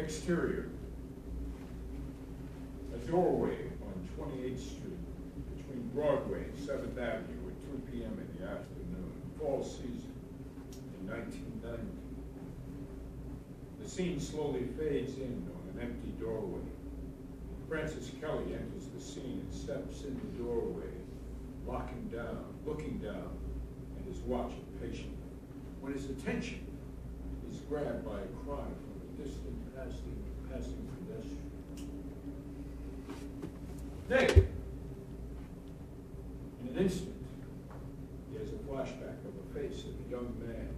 Exterior. A doorway on 28th Street between Broadway and 7th Avenue at 2 p.m. in the afternoon, fall season in 1990. The scene slowly fades in on an empty doorway. Francis Kelly enters the scene and steps in the doorway, looking down at his watch impatiently, when his attention is grabbed by a cry from a distant passing pedestrian. Nick! In an instant, he has a flashback of the face of a young man,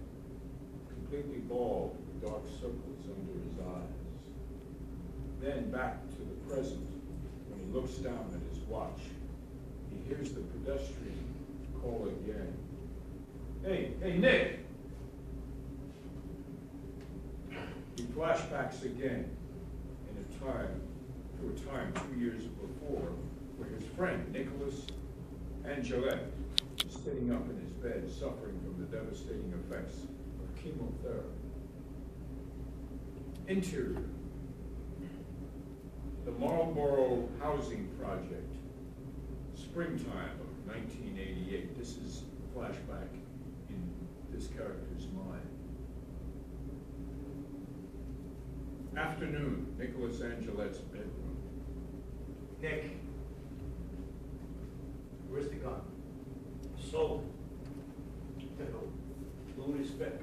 completely bald with dark circles under his eyes. Then back to the present, when he looks down at his watch, he hears the pedestrian call again. Hey, Nick! He flashbacks again to a time 2 years before, where his friend Nicholas Angelette is sitting up in his bed, suffering from the devastating effects of chemotherapy. Interior. The Marlborough Housing Project, springtime of 1988. This is a flashback in this character's mind. Afternoon, Nicholas Angelette's bedroom. Nick, where's the gun? Sold. Who would expect?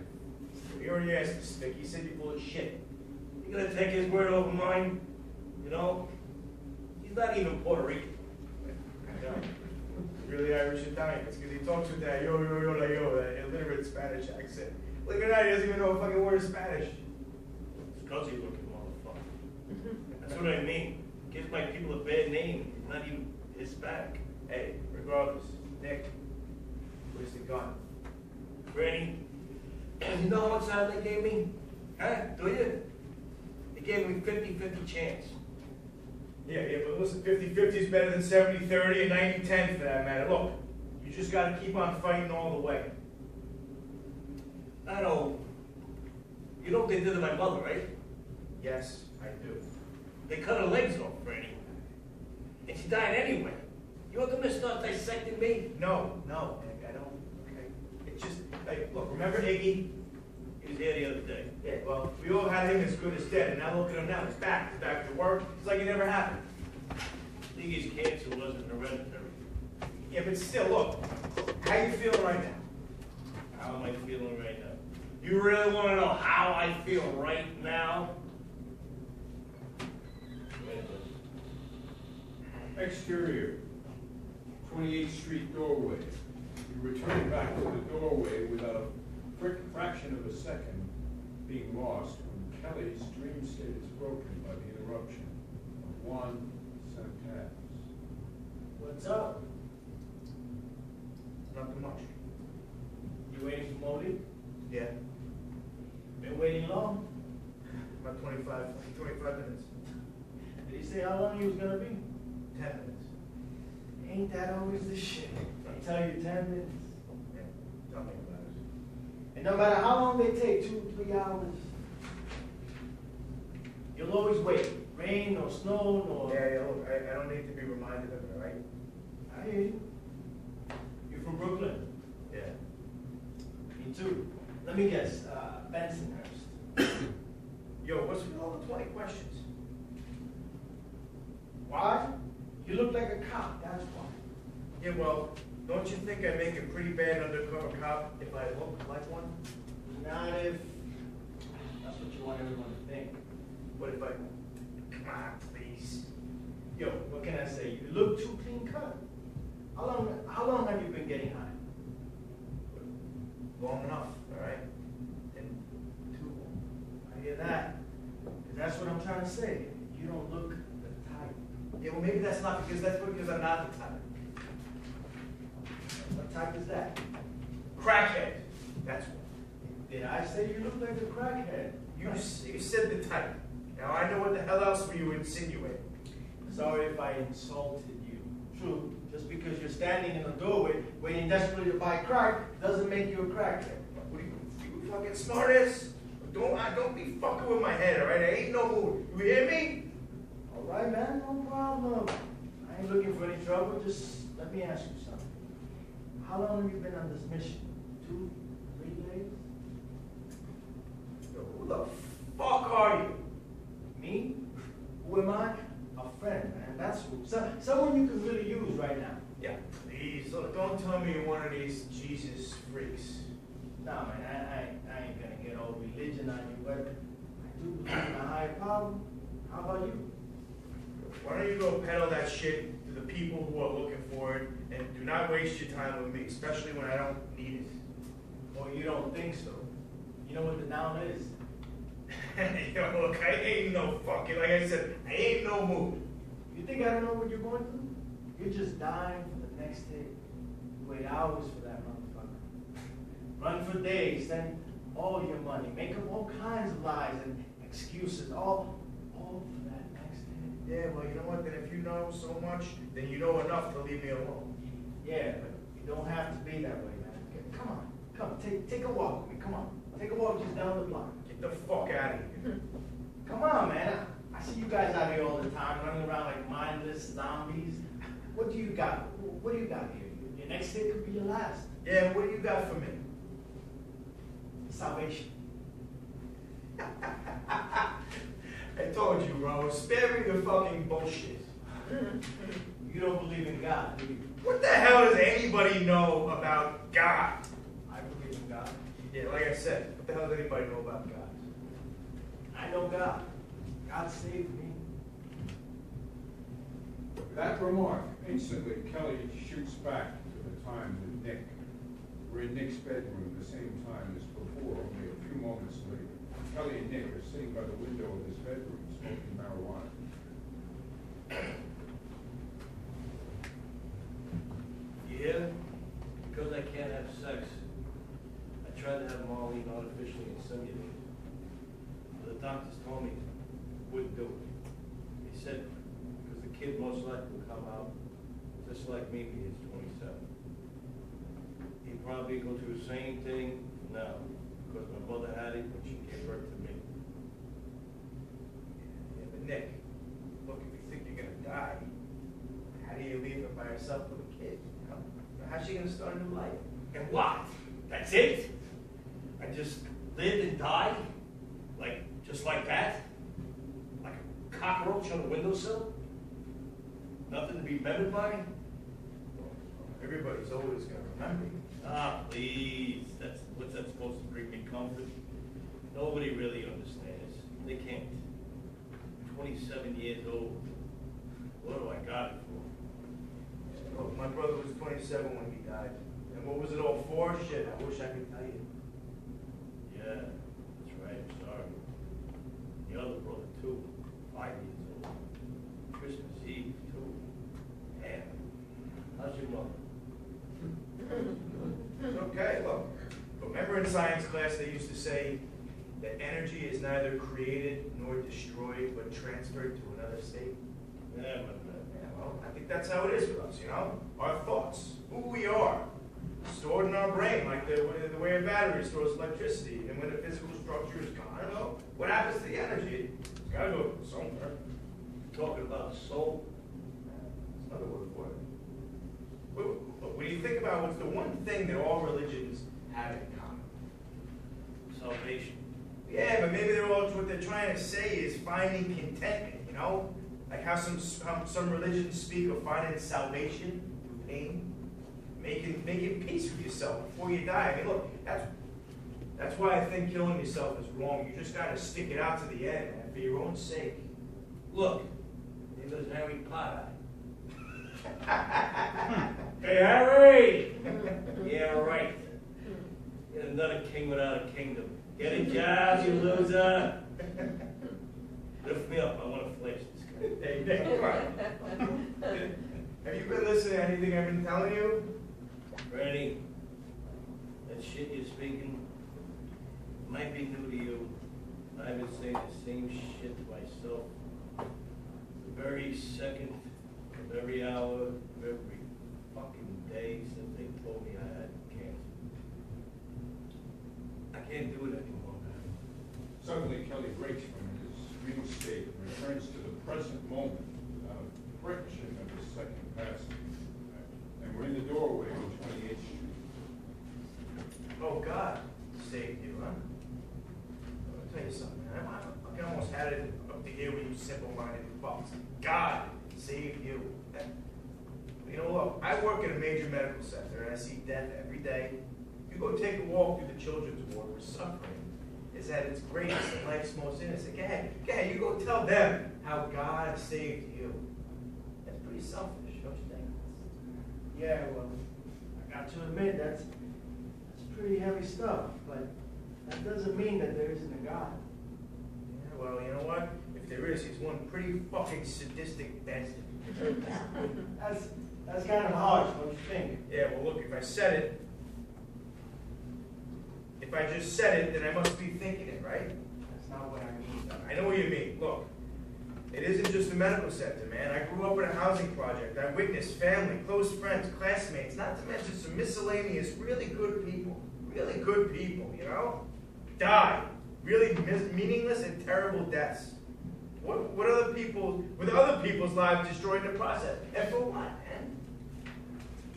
He already asked us, Nick. He said you're full of shit. You gonna take his word over mine? You know? He's not even Puerto Rican. No. Really Irish Italian. It's because he talks with that that illiterate Spanish accent. Look at that, he doesn't even know a fucking word of Spanish. It's gutsy looking motherfucker. That's what I mean. Gives my people a bad name. He's not even Hispanic. Hey, regardless, Nick, where's the gun? Granny, you know how much time they gave me? Huh? Do you? They gave me 50-50 chance. Yeah, but listen, 50-50 is better than 70-30 and 90-10 for that matter. Look, you just got to keep on fighting all the way. I know. You know what they did to my mother, right? Yes, I do. They cut her legs off, Franny. And she died anyway. You're going to start dissecting me? No, I don't. Okay. It's just, like, look, remember Iggy? He was here the other day. Yeah, well, we all had him as good as dead, and now look at him now. He's back to work. It's like it never happened. Iggy's cancer wasn't hereditary. Yeah, but still, look, how you feeling right now? How am I feeling right now? You really want to know how I feel right now? Exterior, 28th Street doorway. You return back to the doorway without a fraction of a second being lost when Kelly's dream state is broken by the interruption of one sentence. What's up? Nothing much. You waiting for Modi? Yeah. Been waiting long? About 25 minutes. Did he say how long he was going to be? 10 minutes. Ain't that always the shit? I tell you 10 minutes. Yeah, tell me about it. And no matter how long they take, 2-3 hours, you'll always wait. Rain, no snow, no... Yeah, look, I don't need to be reminded of it, right? I hear you. You're from Brooklyn? Yeah. Me too. Let me guess, Bensonhurst. Yo, what's with all the 20 questions? Why? You look like a cop, that's why. Yeah, well, don't you think I make a pretty bad undercover cop if I look like one? Not if that's what you want everyone to think. What if I... Come on, please. Yo, what can I say? You look too clean cut. How long have you been getting high? Long enough, all right? And too long. I hear that. And that's what I'm trying to say. You don't look the type. Yeah, well, maybe that's because I'm not the type. What type is that? Crackhead. That's what. Did I say you look like a crackhead? You said the type. Now I know what the hell else were you insinuating. Sorry if I insulted you. True. Just because you're standing in the doorway waiting desperately to buy crack doesn't make you a crackhead. What are you fucking smartass? don't be fucking with my head, all right? I ain't no mood. You hear me? All right, man, no problem. I ain't looking for any trouble. Just let me ask you something. How long have you been on this mission? 2, 3 days? Yo, who the fuck are you? Me? Who am I? A friend, man. That's who. Someone you can really use right now. Yeah, please, look, don't tell me you're one of these Jesus freaks. Nah, man, I ain't gonna get all religion on you, but I do believe in a higher power. How about you? Why don't you go peddle that shit to the people who are looking for it, and do not waste your time with me, especially when I don't need it. Or you don't think so? You know what the noun is? Yo, look, I ain't no fucking, like I said, I ain't no mood. You think I don't know what you're going through? You're just dying for the next day. You wait hours for that motherfucker. Run for days, then all your money. Make up all kinds of lies and excuses, all for that next day. Yeah, well, you know what, then if you know so much, then you know enough to leave me alone. Yeah, but you don't have to be that way, man. Okay, come, take a walk with me, come on. Take a walk just down the block. Get the fuck out of here. Come on, man. I see you guys out here all the time, running around like mindless zombies. What do you got? What do you got here? Your next day could be your last. Yeah, what do you got for me? Salvation. I told you, bro, spare me the fucking bullshit. You don't believe in God, do you? What the hell does anybody know about God? I believe in God. Yeah, like I said, what the hell does anybody know about God? I know God. God saved me. That remark, instantly Kelly shoots back to the time with Nick. We're in Nick's bedroom the same time as before, only a few moments later. Kelly and Nick are sitting by the window of his bedroom smoking marijuana. Yeah, because I can't have sex. I tried to have Marlene artificially inseminated. The doctors told me wouldn't do it. They said because the kid most likely will come out just like me when he's 27. He'd probably go through the same thing now because my mother had it when she gave birth to me. Yeah, but Nick, look, if you think you're gonna die, how do you leave her by herself with a kid? You know? How's she gonna start a new life? And what? That's it? I just lived and died? Like, just like that? Like a cockroach on a windowsill? Nothing to be remembered by? Everybody's always gonna remember you. Ah, please. What's that supposed to bring me comfort? Nobody really understands. They can't. I'm 27 years old. What do I got it for? Look, my brother was 27 when he died. And what was it all for? Shit, I wish I could tell you. Yeah, that's right. I'm sorry. The other brother, too. 5 years old. Christmas Eve, too. Damn. How's your mother? It's okay, look. Remember in science class they used to say that energy is neither created nor destroyed, but transferred to another state? Yeah, but Yeah, well, I think that's how it is with us, you know? Our thoughts, who we are, stored in our brain, like the way a battery stores electricity. And when the physical structure is gone, I don't know, what happens to the energy? It's gotta go somewhere. talking about soul. That's another word for it. But when you think about what's the one thing that all religions have in common? Salvation. Yeah, but maybe what they're trying to say is finding contentment, you know? Like how some religions speak of finding salvation through pain, making peace with yourself before you die. I mean, look, that's why I think killing yourself is wrong. You just got to stick it out to the end, man, for your own sake. Look, there goes Harry Potter. Hey, Harry! Yeah, right. You're another king without a kingdom. Get a job, you loser. Lift me up. I want to flash this guy. Hey, Nick, come on. Have you been listening to anything I've been telling you? Bernie, that shit you're speaking might be new to you. I've been saying the same shit to myself. The very second of every hour of every fucking day since they told me I had cancer. I can't do it anymore, man. Suddenly Kelly breaks from his dream state and returns to the present moment without a friction of his second passing. And we're in the doorway on 28th Street. Oh, God saved you, huh? I'll tell you something, man. I almost had it up to here with you simple-minded fucks. God saved you. You know, look, I work in a major medical center, and I see death every day. You go take a walk through the children's ward where suffering is at its greatest and life's most innocent. Go ahead, you go tell them how God saved you. That's pretty selfish, don't you think? Yeah, well, I got to admit, that's pretty heavy stuff, but that doesn't mean that there isn't a God. Yeah, well, you know what? If there is, he's one pretty fucking sadistic bastard. That's kind of harsh, don't you think? Yeah, well, look, if I just said it, then I must be thinking it, right? That's not what I mean. I know what you mean. Look, it isn't just a medical center, man. I grew up in a housing project. I witnessed family, close friends, classmates, not to mention some miscellaneous, really good people, you know? Die. Really meaningless and terrible deaths. With other people's lives destroyed in the process. And for what, man?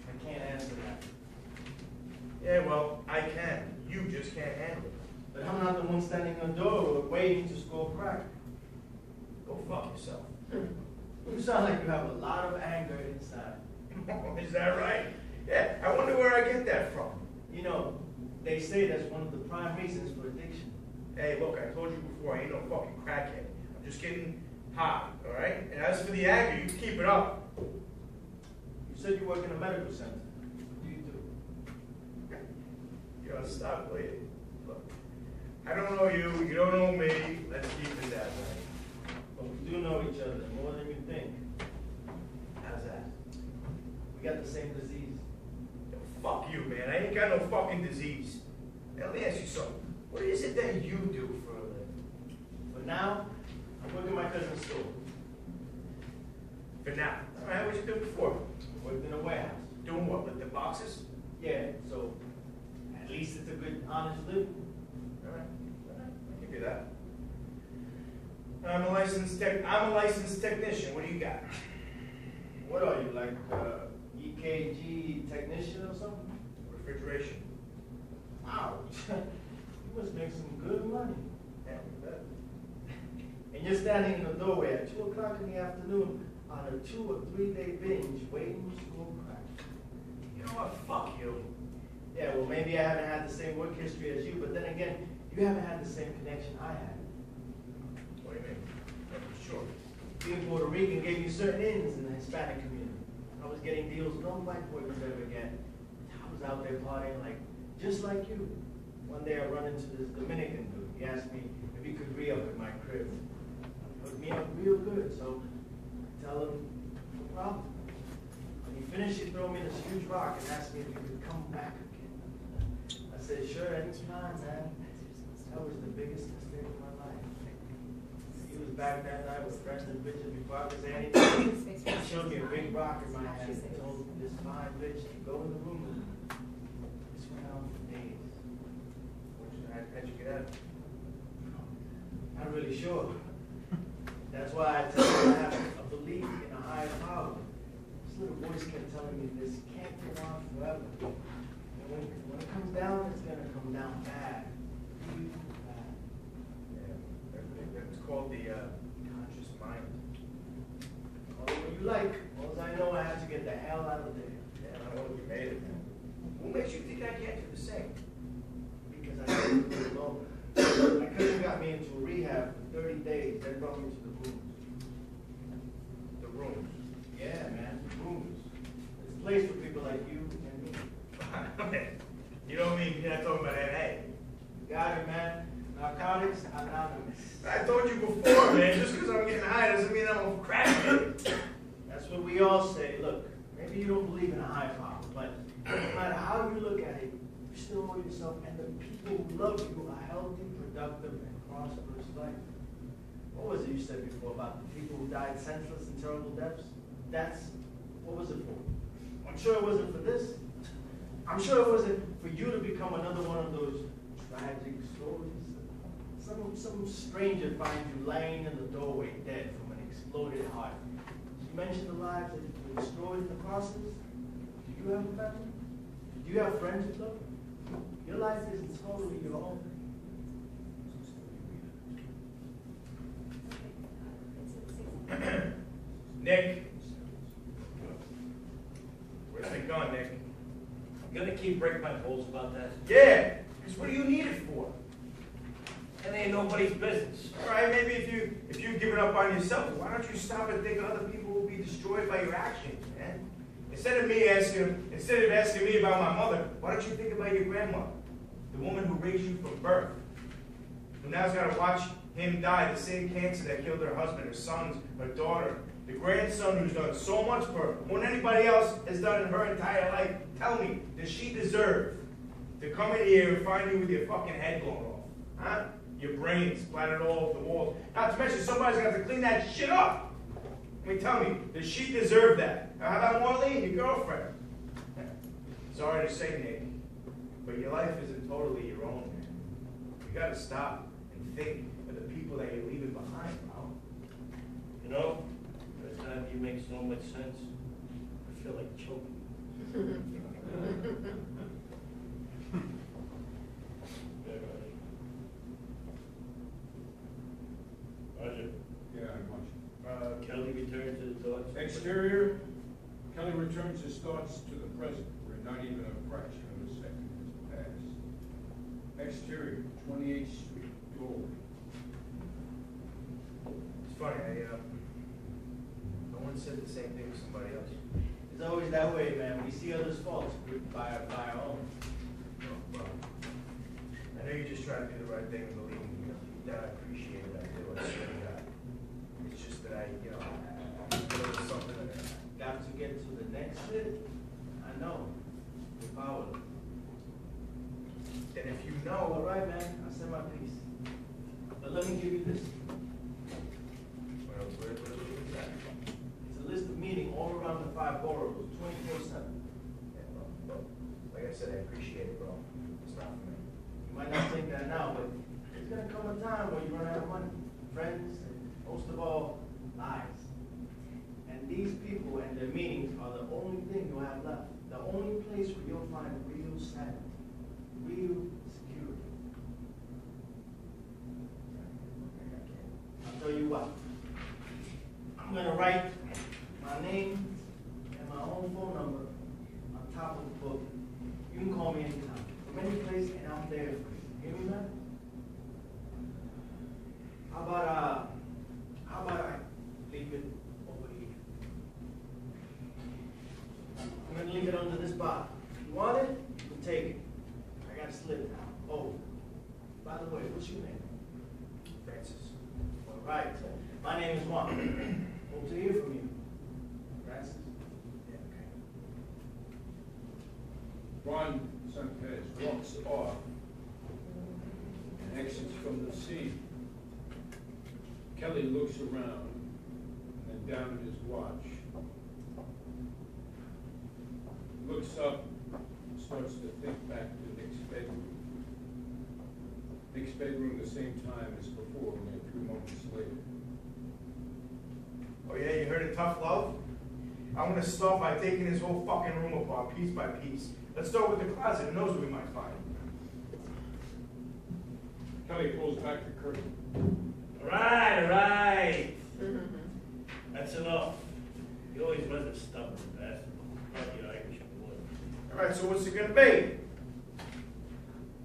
I can't answer that. Yeah, well, I can. You just can't handle it. But I'm not the one standing on the door waiting to score crack. Go fuck yourself. You sound like you have a lot of anger inside. Is that right? Yeah, I wonder where I get that from. You know, they say that's one of the prime reasons for addiction. Hey, look, I told you before, I ain't no fucking crackhead. I'm just getting high, all right? And as for the anger, you keep it up. You said you work in a medical center. What do you do? You gotta stop waiting. Look, I don't know you, you don't know me. Let's keep it that way. But we do know each other more than you think. How's that? We got the same disease. Yo, fuck you, man. I ain't got no fucking disease. Now, let me ask you something. What is it that you do for a living? But now, I work in my cousin's store. For now. All right, what you do before? Worked in a warehouse. Doing what, with the boxes? Yeah, so at least it's a good, honest living. All right, I'll give you that. I'm a licensed technician. What do you got? What are you, like EKG technician or something? Refrigeration. Wow, you must make some good money. Yeah, that. And you're standing in the doorway at 2 o'clock in the afternoon on a 2 or 3 day binge waiting to go crack. You know what? Fuck you. Yeah, well, maybe I haven't had the same work history as you, but then again, you haven't had the same connection I had. What do you mean? Sure. Being Puerto Rican gave you certain ins in the Hispanic community. I was getting deals no black boy could ever get. I was out there partying just like you. One day I run into this Dominican dude. He asked me if he could re-up at my crib. Hooked me up real good, so I tell him, no problem. When he finished, he threw me this huge rock and asked me if he could come back again. I said, sure, anytime, man. That was the biggest mistake of my life. He was back that night with friends and bitches before I could say anything. He showed me a big rock in my hand and told this fine bitch to go in the room with me. This went on for days. How'd you get out of it? Not really sure. That's why I tell you I have a belief in a higher power. This little voice kept telling me this can't go on forever. And when it comes down, it's gonna come down bad. Really bad. Yeah, that's called the conscious mind. Call it what you like. All I know, I have to get the hell out of there. Yeah, I know you made it, man. What makes you think I can't do the same? Because I didn't do it alone. My cousin got me into rehab for 30 days, then brought me to the rooms. The rooms. Yeah, man, the rooms. It's a place for people like you and me. You don't mean you're not talking about NA? You got it, man. Narcotics Anonymous. I told you before, man, just because I'm getting high doesn't mean I'm a crackhead. That's what we all say. Look, maybe you don't believe in a high power, but no matter how you look at it, you still owe yourself and the people who love you a healthy, productive, and prosperous life. What was it you said before about the people who died senseless and terrible deaths? What was it for? I'm sure it wasn't for this. I'm sure it wasn't for you to become another one of those tragic stories. some stranger finds you laying in the doorway dead from an exploded heart. You mentioned the lives that were destroyed in the process. Do you have a family? Do you have friends with them? Your life isn't totally your own. Nick. Where's the gun, Nick? You gonna keep breaking my balls about that? Yeah, because what do you need it for? It ain't nobody's business. All right, maybe if you give it up on yourself, why don't you stop and think other people will be destroyed by your actions, man? Instead of asking me about my mother, why don't you think about your grandmother, the woman who raised you from birth, who now's got to watch him die, the same cancer that killed her husband, her sons, her daughter, the grandson who's done so much for her, more than anybody else has done in her entire life. Tell me, does she deserve to come in here and find you with your fucking head blown off? Huh? Your brains splattered all over the walls. Not to mention somebody's gonna have to clean that shit up. I mean, tell me, does she deserve that? Now, how about Marlene, your girlfriend? Sorry to say, Nick, but your life isn't totally your own, man. You gotta stop and think of the people that you're leaving behind, bro. You know, by the time you make so much sense, I feel like choking. Roger. Yeah, I want you. Kelly returned to the thoughts. Exterior, Kelly returns his thoughts to the present, where not even a fraction of a second has passed. Exterior, 28th Street, doorway. It's funny, no one said the same thing to somebody else. It's always that way, man. We see others' faults by our own. Well, I know you just try to do the right thing and believe me, that I appreciate it, I do, I swear to God. It's just that I feel it's something that Got to get to the next shit. I know. We're powerless. and if you All know, right, man. I said my piece. But let me give you this. well, where is that? It's a list of meetings all around the 5 boroughs, 24/7. Yeah, well, like I said, I appreciate it, bro. It's not for me. You might not think that now, but there's gonna come a time when you run out of money, friends, and most of all, lives. And these people and their meetings are the only thing you have left. The only place where you'll find real sanity, real security. I'll tell you what. I'm gonna write my name and my own phone number on top of the book. You can call me anytime, from any place, and I'm there for you. Hear me, man? How about I leave it over here? I'm gonna leave it under this bottle. If you want it, you can take it. I got a slip now. Oh, by the way, what's your name? Francis. All right. My name is Juan. Hope to hear from you. Francis? Yeah, okay. Juan Sanchez walks off and exits from the scene. Kelly looks around and then down at his watch. Looks up and starts to think back to Nick's bedroom. Nick's bedroom the same time as before, only a few moments later. Oh yeah, you heard of tough love? I'm gonna start by taking this whole fucking room apart, piece by piece. Let's start with the closet, who knows what we might find. Kelly pulls back the curtain. All right. That's enough. You always was a stubborn bastard. Probably Irish boy. Alright, so what's it gonna be?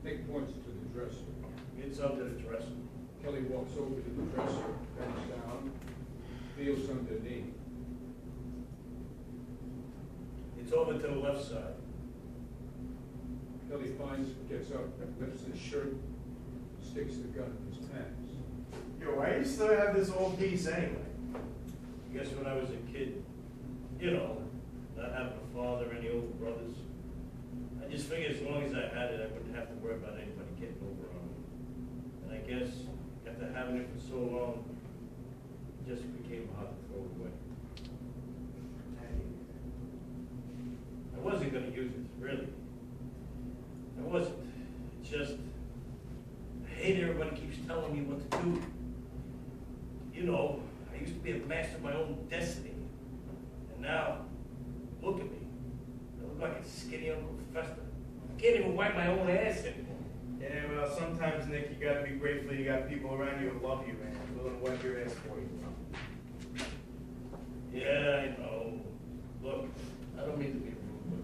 Nick points to the dresser. Get something to the dresser. Kelly walks over to the dresser, bends down, feels underneath. It's over to the left side. Kelly gets up, lifts his shirt, sticks the gun in his pants. Yo, why do you still have this old piece anyway? I guess when I was a kid, you know, not having a father, any older brothers, I just figured as long as I had it, I wouldn't have to worry about anybody getting over on me. And I guess after having it for so long, it just became hard to throw away. I wasn't going to use it, really. I wasn't. It's just, I hate everybody keeps telling me know, I used to be a master of my own destiny. And now, look at me. I look like a skinny Uncle Fester. I can't even wipe my own ass anymore. Yeah, well, sometimes, Nick, you gotta be grateful you got people around you who love you, man. Willing to wipe your ass for you. Yeah, I know. Look, I don't mean to be rude,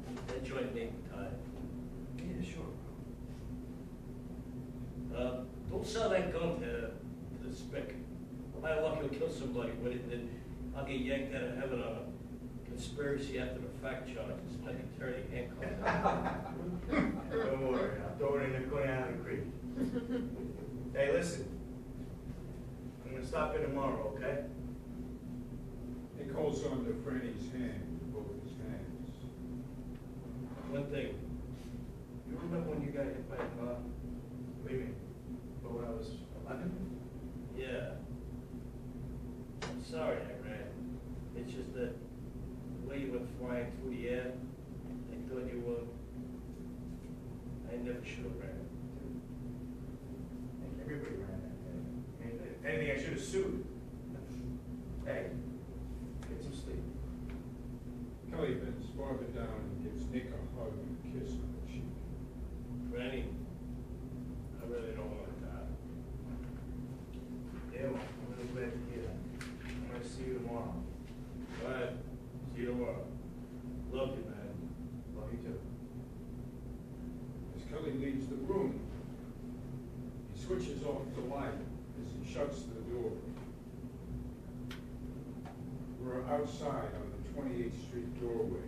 but that joint made me tired. Yeah, sure. Don't sell that gun to the spick. My luck, he'll kill somebody with it, and then I'll get yanked out of heaven on a conspiracy after the fact charges, like attorney handcuffed. Don't worry, I'll throw it in the corner out of the creek. Hey, listen. I'm gonna stop in tomorrow, okay? Nick holds on to Franny's hand with both his hands. One thing, you remember when you got hit by a car? What do you mean? But when I was 11? Yeah. I'm sorry I ran. It's just that the way you went flying through the air, I thought you were. I never should have ran. Everybody ran that day. I mean, if anything, I should have sued. Hey, get some sleep. Kelly bends farther down and gives Nick a hug and a kiss on the cheek. Granny, I really don't want to die. Yeah, well, I'm really glad to hear that. I'm gonna see you tomorrow. All right, see you tomorrow. Love you, man. Love you too. As Kelly leaves the room, he switches off the light as he shuts the door. We're outside on the 28th Street doorway.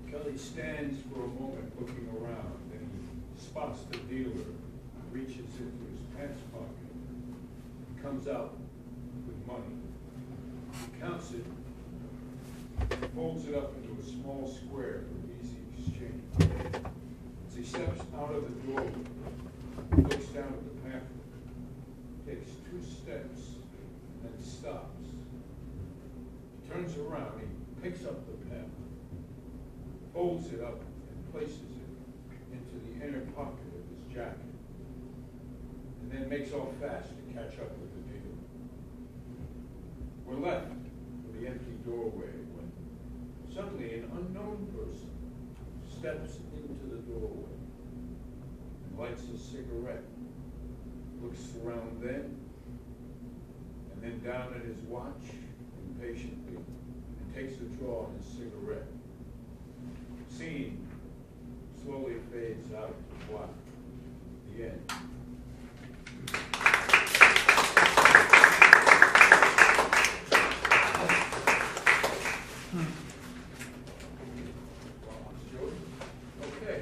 Kelly stands for a moment looking around, then he spots the dealer, reaches into his pants pocket, comes out with money. He counts it, folds it up into a small square for easy exchange. As he steps out of the doorway, he looks down at the pamphlet, takes 2 steps, and then stops. He turns around, he picks up the pamphlet, folds it up, and places it into the inner pocket of his jacket, and then makes off fast to catch up with the dealer. We're left with the empty doorway when suddenly an unknown person steps into the doorway and lights a cigarette, looks around then, and then down at his watch impatiently, and takes a draw on his cigarette. Scene slowly fades out to black. The end. Okay.